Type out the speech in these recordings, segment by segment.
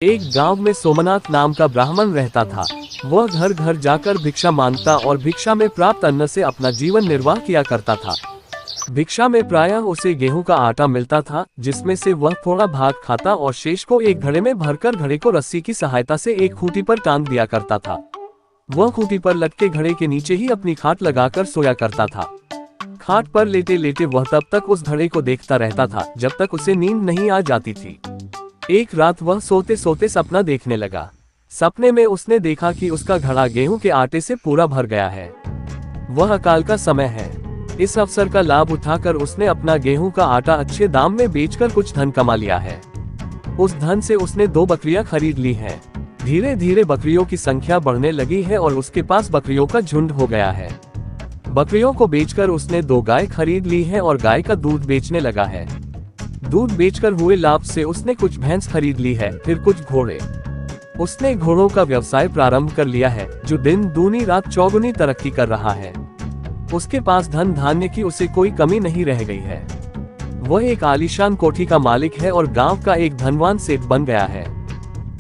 एक गांव में सोमनाथ नाम का ब्राह्मण रहता था। वह घर घर जाकर भिक्षा मांगता और भिक्षा में प्राप्त अन्न से अपना जीवन निर्वाह किया करता था। भिक्षा में प्रायः उसे गेहूं का आटा मिलता था, जिसमें से वह थोड़ा भाग खाता और शेष को एक घड़े में भरकर घड़े को रस्सी की सहायता से एक खूंटी पर टांग दिया करता था। वह खूंटी पर लटके घड़े के नीचे ही अपनी खाट लगाकर सोया करता था। खाट पर लेटे लेटे वह तब तक उस घड़े को देखता रहता था जब तक उसे नींद नहीं आ जाती थी। एक रात वह सोते सोते सपना देखने लगा। सपने में उसने देखा कि उसका घड़ा गेहूं के आटे से पूरा भर गया है। वह अकाल का समय है। इस अवसर का लाभ उठाकर उसने अपना गेहूं का आटा अच्छे दाम में बेचकर कुछ धन कमा लिया है। उस धन से उसने 2 बकरियां खरीद ली हैं। धीरे धीरे बकरियों की संख्या बढ़ने लगी है और उसके पास बकरियों का झुंड हो गया है। बकरियों को बेचकर उसने 2 गाय खरीद ली है और गाय का दूध बेचने लगा है। दूध बेचकर हुए लाभ से उसने कुछ भैंस खरीद ली है, फिर कुछ घोड़े। उसने घोड़ों का व्यवसाय प्रारंभ कर लिया है, जो दिन दूनी रात चौगुनी तरक्की कर रहा है। उसके पास धन धान्य की उसे कोई कमी नहीं रह गई है। वह एक आलीशान कोठी का मालिक है और गांव का एक धनवान सेठ बन गया है।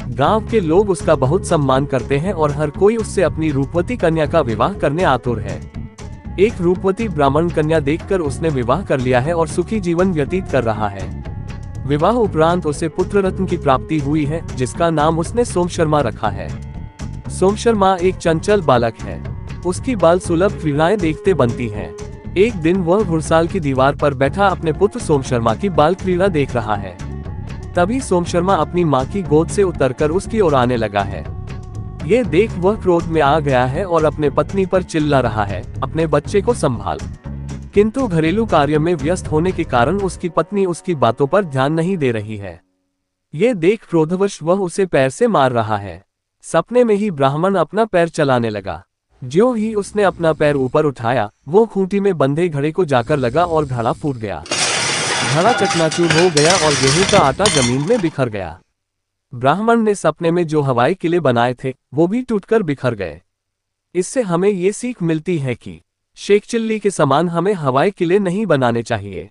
गांव के लोग उसका बहुत सम्मान करते हैं और हर कोई उससे अपनी रूपवती कन्या का विवाह करने आतुर है। एक रूपवती ब्राह्मण कन्या देखकर उसने विवाह कर लिया है और सुखी जीवन व्यतीत कर रहा है। विवाह उपरांत उसे पुत्र रत्न की प्राप्ति हुई है, जिसका नाम उसने सोम शर्मा रखा है। सोम शर्मा एक चंचल बालक है। उसकी बाल सुलभ क्रीड़ाएं देखते बनती हैं। एक दिन वह घुड़साल की दीवार पर बैठा अपने पुत्र सोम शर्मा की बाल क्रीड़ा देख रहा है। तभी सोम शर्मा अपनी माँ की गोद से उतरकर उसकी ओर आने लगा है। ये देख वह क्रोध में आ गया है और अपने पत्नी पर चिल्ला रहा है, अपने बच्चे को संभाल। किंतु घरेलू कार्य में व्यस्त होने के कारण उसकी पत्नी उसकी बातों पर ध्यान नहीं दे रही है। ये देख क्रोधवश वह उसे पैर से मार रहा है। सपने में ही ब्राह्मण अपना पैर चलाने लगा। ज्यों ही उसने अपना पैर ऊपर उठाया, वो खूंटी में बंधे घड़े को जाकर लगा और घड़ा फूट गया। घड़ा चकनाचूर हो गया और गेहूं का आटा जमीन में बिखर गया। ब्राह्मण ने सपने में जो हवाई किले बनाए थे, वो भी टूटकर बिखर गए। इससे हमें ये सीख मिलती है कि शेख चिल्ली के समान हमें हवाई किले नहीं बनाने चाहिए।